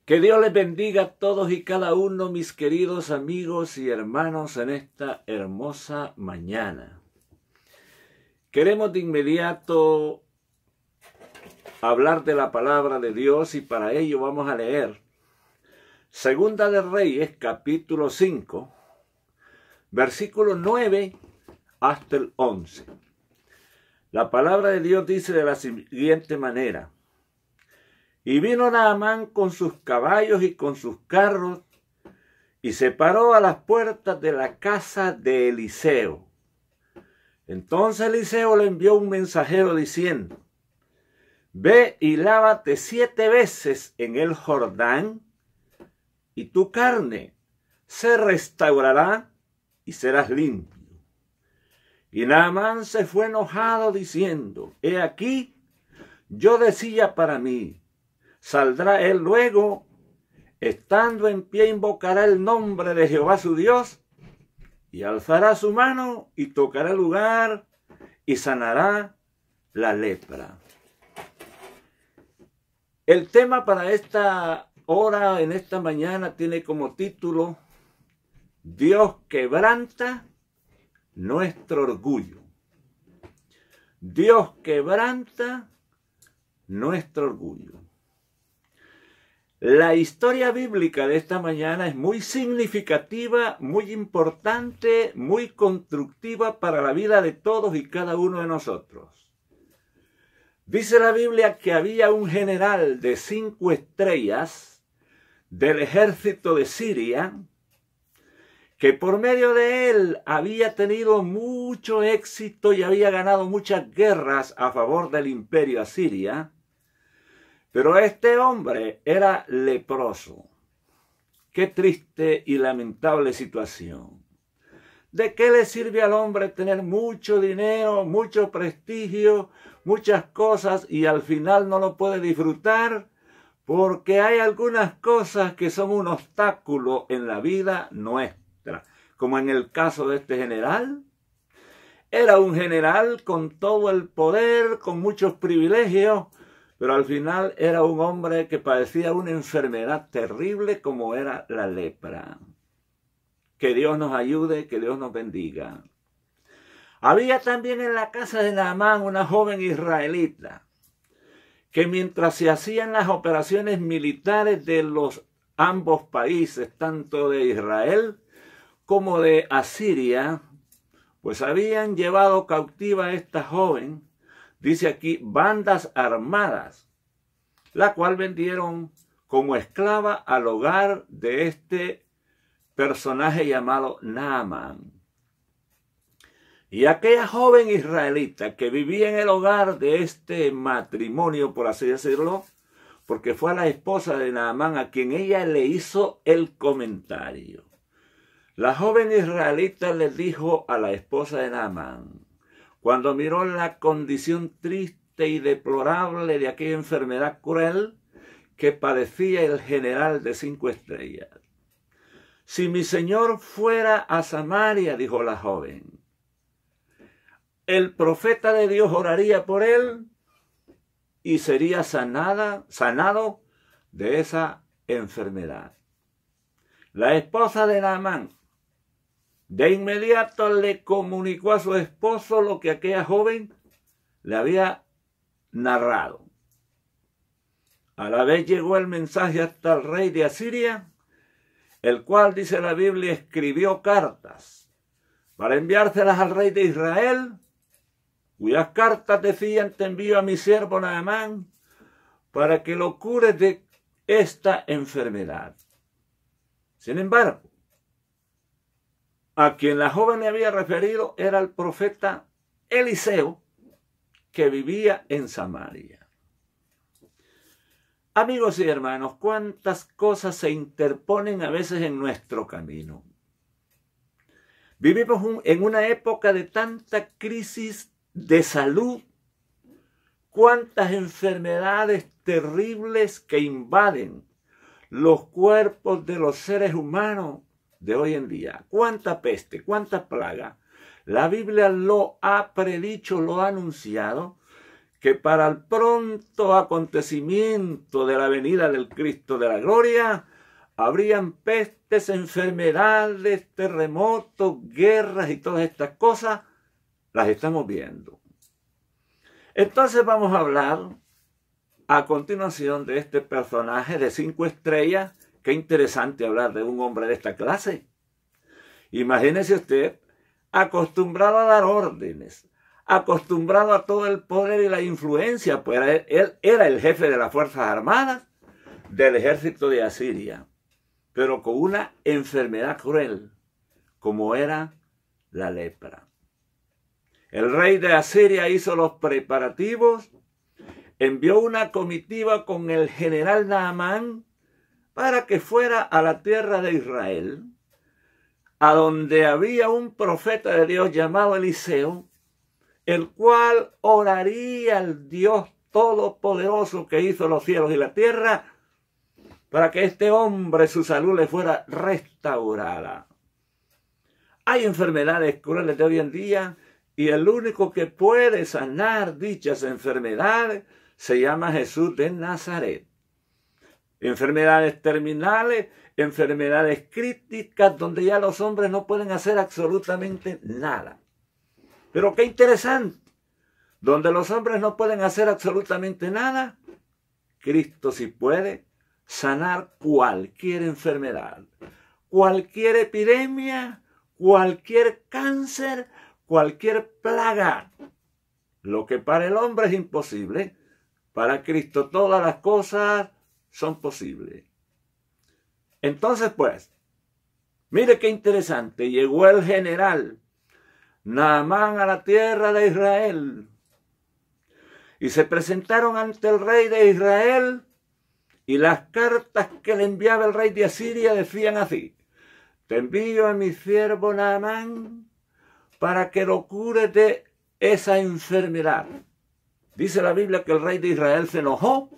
Que Dios les bendiga a todos y cada uno, mis queridos amigos y hermanos, en esta hermosa mañana. Queremos de inmediato hablar de la palabra de Dios y para ello vamos a leer Segunda de Reyes, capítulo 5, versículos 9 hasta el 11. La palabra de Dios dice de la siguiente manera: Y vino Naamán con sus caballos y con sus carros, y se paró a las puertas de la casa de Eliseo. Entonces Eliseo le envió un mensajero diciendo: Ve y lávate 7 veces en el Jordán, y tu carne se restaurará y serás limpio. Y Naamán se fue enojado diciendo: He aquí, yo decía para mí, saldrá él luego, estando en pie invocará el nombre de Jehová su Dios, y alzará su mano y tocará el lugar y sanará la lepra. El tema para esta hora, en esta mañana, tiene como título: Dios quebranta nuestro orgullo. Dios quebranta nuestro orgullo. La historia bíblica de esta mañana es muy significativa, muy importante, muy constructiva para la vida de todos y cada uno de nosotros. Dice la Biblia que había un general de 5 estrellas del ejército de Siria, que por medio de él había tenido mucho éxito y había ganado muchas guerras a favor del imperio asiria. Pero este hombre era leproso. Qué triste y lamentable situación. ¿De qué le sirve al hombre tener mucho dinero, mucho prestigio, muchas cosas y al final no lo puede disfrutar? Porque hay algunas cosas que son un obstáculo en la vida nuestra. Como en el caso de este general. Era un general con todo el poder, con muchos privilegios, pero al final era un hombre que padecía una enfermedad terrible como era la lepra. Que Dios nos ayude, que Dios nos bendiga. Había también en la casa de Naamán una joven israelita, que mientras se hacían las operaciones militares de los ambos países, tanto de Israel como de Asiria, pues habían llevado cautiva a esta joven, dice aquí, bandas armadas, la cual vendieron como esclava al hogar de este personaje llamado Naamán. Y aquella joven israelita que vivía en el hogar de este matrimonio, por así decirlo, porque fue a la esposa de Naamán a quien ella le hizo el comentario. La joven israelita le dijo a la esposa de Naamán, cuando miró la condición triste y deplorable de aquella enfermedad cruel que padecía el general de 5 estrellas. Si mi señor fuera a Samaria, dijo la joven, el profeta de Dios oraría por él y sería sanado de esa enfermedad. La esposa de Naamán de inmediato le comunicó a su esposo lo que aquella joven le había narrado. A la vez llegó el mensaje hasta el rey de Asiria, el cual, dice la Biblia, escribió cartas para enviárselas al rey de Israel, cuyas cartas decían: te envío a mi siervo Naamán para que lo cure de esta enfermedad. Sin embargo, a quien la joven le había referido era el profeta Eliseo, que vivía en Samaria. Amigos y hermanos, cuántas cosas se interponen a veces en nuestro camino. Vivimos en una época de tanta crisis de salud, cuántas enfermedades terribles que invaden los cuerpos de los seres humanos de hoy en día. Cuánta peste, cuánta plaga. La Biblia lo ha predicho, lo ha anunciado, que para el pronto acontecimiento de la venida del Cristo de la gloria, habrían pestes, enfermedades, terremotos, guerras y todas estas cosas, las estamos viendo. Entonces vamos a hablar a continuación de este personaje de 5 estrellas. Qué interesante hablar de un hombre de esta clase. Imagínese usted, acostumbrado a dar órdenes, acostumbrado a todo el poder y la influencia, pues él era el jefe de las Fuerzas Armadas del ejército de Asiria, pero con una enfermedad cruel, como era la lepra. El rey de Asiria hizo los preparativos, envió una comitiva con el general Naamán para que fuera a la tierra de Israel, a donde había un profeta de Dios llamado Eliseo, el cual oraría al Dios Todopoderoso que hizo los cielos y la tierra, para que este hombre su salud le fuera restaurada. Hay enfermedades crueles de hoy en día, y el único que puede sanar dichas enfermedades se llama Jesús de Nazaret. Enfermedades terminales, enfermedades críticas, donde ya los hombres no pueden hacer absolutamente nada. Pero qué interesante, donde los hombres no pueden hacer absolutamente nada, Cristo sí puede sanar cualquier enfermedad, cualquier epidemia, cualquier cáncer, cualquier plaga. Lo que para el hombre es imposible, para Cristo todas las cosas son posibles. Entonces, pues, mire qué interesante. Llegó el general Naamán a la tierra de Israel y se presentaron ante el rey de Israel, y las cartas que le enviaba el rey de Asiria decían así: te envío a mi siervo Naamán para que lo cure de esa enfermedad. Dice la Biblia que el rey de Israel se enojó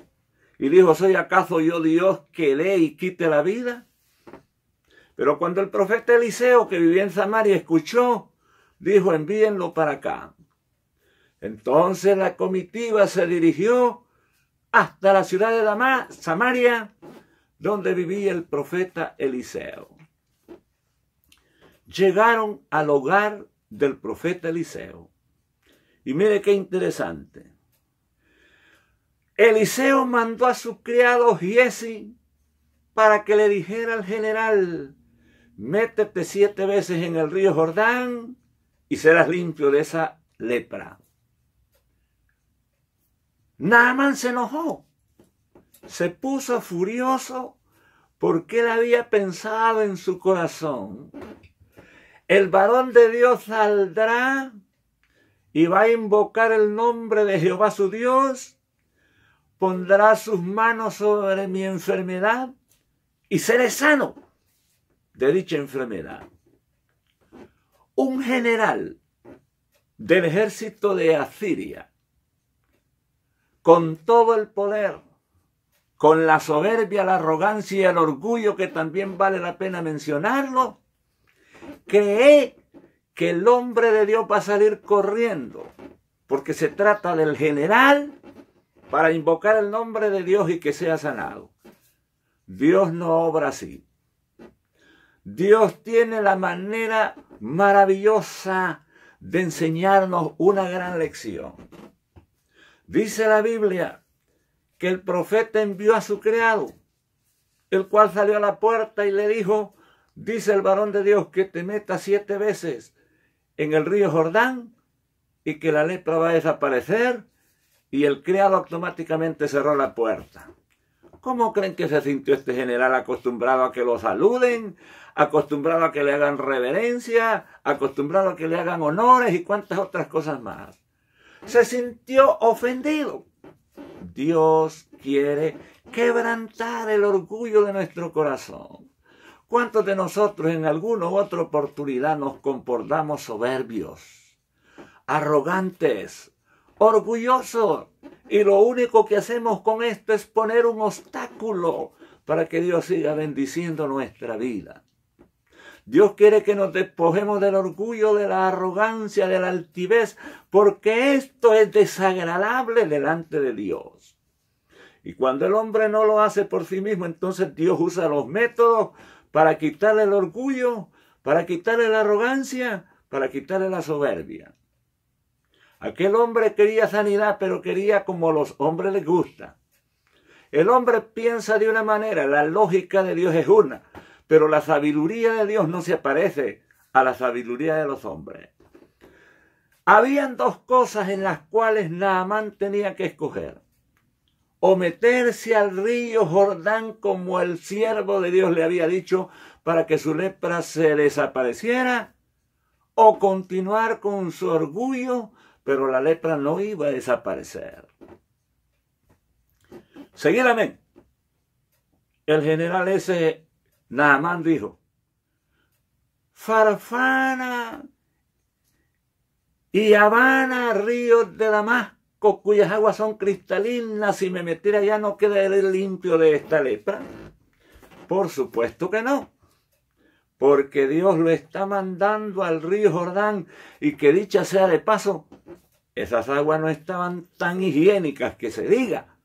y dijo: ¿soy acaso yo Dios que dé y quite la vida? Pero cuando el profeta Eliseo, que vivía en Samaria, escuchó, dijo: envíenlo para acá. Entonces la comitiva se dirigió hasta la ciudad de Samaria, donde vivía el profeta Eliseo. Llegaron al hogar del profeta Eliseo. Y mire qué interesante. Eliseo mandó a su criado Giesi para que le dijera al general: métete 7 veces en el río Jordán y serás limpio de esa lepra. Naamán se enojó, se puso furioso, porque él había pensado en su corazón: el varón de Dios saldrá y va a invocar el nombre de Jehová su Dios, pondrá sus manos sobre mi enfermedad y seré sano de dicha enfermedad. Un general del ejército de Asiria, con todo el poder, con la soberbia, la arrogancia y el orgullo, que también vale la pena mencionarlo, cree que el hombre de Dios va a salir corriendo, porque se trata del general, para invocar el nombre de Dios y que sea sanado. Dios no obra así. Dios tiene la manera maravillosa de enseñarnos una gran lección. Dice la Biblia que el profeta envió a su criado, el cual salió a la puerta y le dijo: dice el varón de Dios que te metas 7 veces en el río Jordán y que la lepra va a desaparecer. Y el criado automáticamente cerró la puerta. ¿Cómo creen que se sintió este general, acostumbrado a que lo saluden, acostumbrado a que le hagan reverencia, acostumbrado a que le hagan honores y cuantas otras cosas más? Se sintió ofendido. Dios quiere quebrantar el orgullo de nuestro corazón. ¿Cuántos de nosotros en alguna u otra oportunidad nos comportamos soberbios, arrogantes, orgullosos? Y lo único que hacemos con esto es poner un obstáculo para que Dios siga bendiciendo nuestra vida. Dios quiere que nos despojemos del orgullo, de la arrogancia, de la altivez, porque esto es desagradable delante de Dios. Y cuando el hombre no lo hace por sí mismo, entonces Dios usa los métodos para quitarle el orgullo, para quitarle la arrogancia, para quitarle la soberbia. Aquel hombre quería sanidad, pero quería como a los hombres les gusta. El hombre piensa de una manera, la lógica de Dios es una, pero la sabiduría de Dios no se parece a la sabiduría de los hombres. Habían dos cosas en las cuales Naamán tenía que escoger. O meterse al río Jordán como el siervo de Dios le había dicho para que su lepra se desapareciera, o continuar con su orgullo, pero la lepra no iba a desaparecer. Seguidamente, el general ese Naamán dijo: Farfana y Habana, ríos de Damasco, cuyas aguas son cristalinas, si me metiera ya no quedaré limpio de esta lepra. Por supuesto que no, porque Dios lo está mandando al río Jordán, y que dicha sea de paso, esas aguas no estaban tan higiénicas que se diga,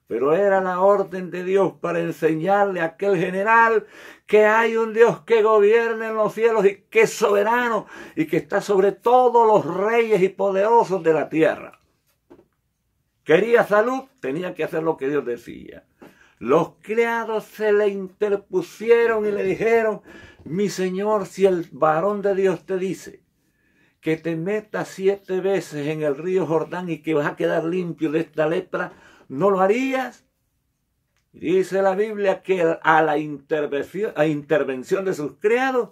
pero era la orden de Dios para enseñarle a aquel general que hay un Dios que gobierna en los cielos y que es soberano y que está sobre todos los reyes y poderosos de la tierra. Quería salud, tenía que hacer lo que Dios decía. Los criados se le interpusieron y le dijeron: mi señor, si el varón de Dios te dice que te metas 7 veces en el río Jordán y que vas a quedar limpio de esta lepra, ¿no lo harías? Dice la Biblia que a la intervención de sus criados,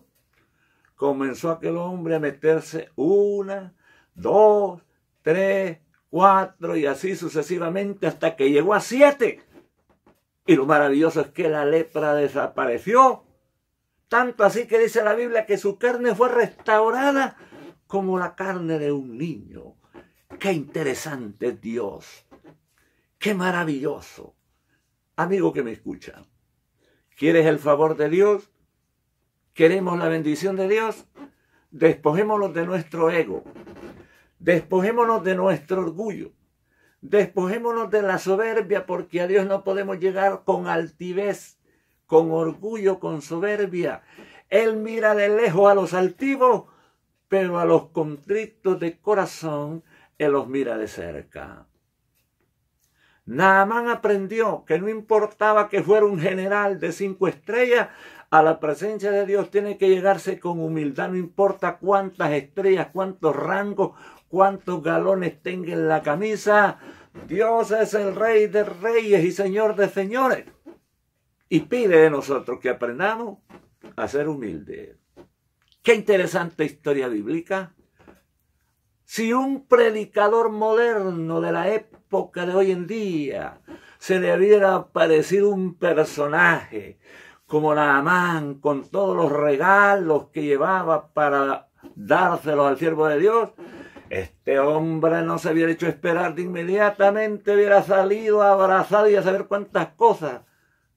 comenzó aquel hombre a meterse 1, 2, 3, 4 y así sucesivamente hasta que llegó a 7. Y lo maravilloso es que la lepra desapareció. Tanto así que dice la Biblia que su carne fue restaurada como la carne de un niño. ¡Qué interesante es Dios! ¡Qué maravilloso! Amigo que me escucha, ¿quieres el favor de Dios? ¿Queremos la bendición de Dios? Despojémonos de nuestro ego. Despojémonos de nuestro orgullo. Despojémonos de la soberbia, porque a Dios no podemos llegar con altivez, con orgullo, con soberbia. Él mira de lejos a los altivos, pero a los contritos de corazón, Él los mira de cerca. Naamán aprendió que no importaba que fuera un general de 5 estrellas, a la presencia de Dios tiene que llegarse con humildad, no importa cuántas estrellas, cuántos rangos, cuántos galones tenga en la camisa. Dios es el Rey de reyes y Señor de señores. Y pide de nosotros que aprendamos a ser humildes. Qué interesante historia bíblica. Si un predicador moderno de la época de hoy en día se le hubiera aparecido un personaje como Naamán, con todos los regalos que llevaba para dárselos al siervo de Dios, este hombre no se hubiera hecho esperar, de inmediatamente hubiera salido abrazado y a saber cuántas cosas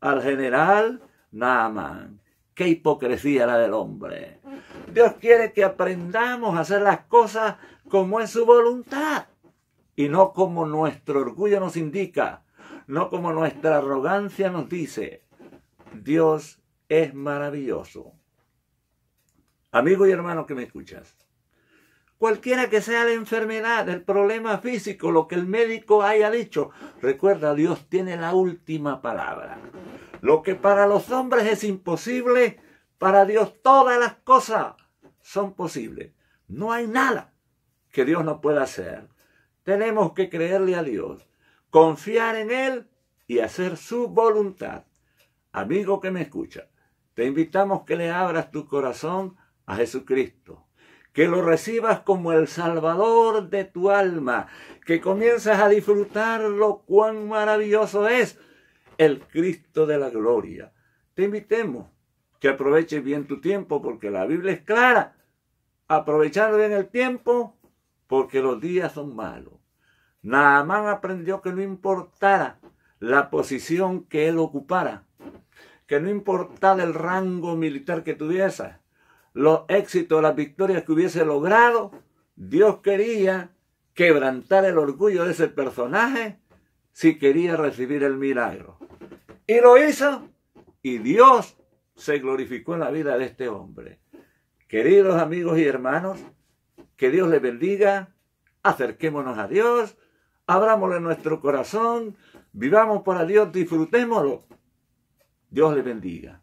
al general Naamán. ¡Qué hipocresía la del hombre! Dios quiere que aprendamos a hacer las cosas como es su voluntad y no como nuestro orgullo nos indica, no como nuestra arrogancia nos dice. Dios es maravilloso. Amigo y hermano que me escuchas, cualquiera que sea la enfermedad, el problema físico, lo que el médico haya dicho, recuerda, Dios tiene la última palabra. Lo que para los hombres es imposible, para Dios todas las cosas son posibles. No hay nada que Dios no pueda hacer. Tenemos que creerle a Dios, confiar en Él y hacer su voluntad. Amigo que me escucha, te invitamos que le abras tu corazón a Jesucristo, que lo recibas como el Salvador de tu alma, que comienzas a disfrutarlo, cuán maravilloso es el Cristo de la gloria. Te invitemos que aproveches bien tu tiempo, porque la Biblia es clara. Aprovechando bien el tiempo, porque los días son malos. Naamán aprendió que no importara la posición que él ocupara, que no importara el rango militar que tuviese, los éxitos, las victorias que hubiese logrado, Dios quería quebrantar el orgullo de ese personaje si quería recibir el milagro. Y lo hizo, y Dios se glorificó en la vida de este hombre. Queridos amigos y hermanos, que Dios les bendiga, acerquémonos a Dios, abrámosle nuestro corazón, vivamos para Dios, disfrutémoslo. Dios les bendiga.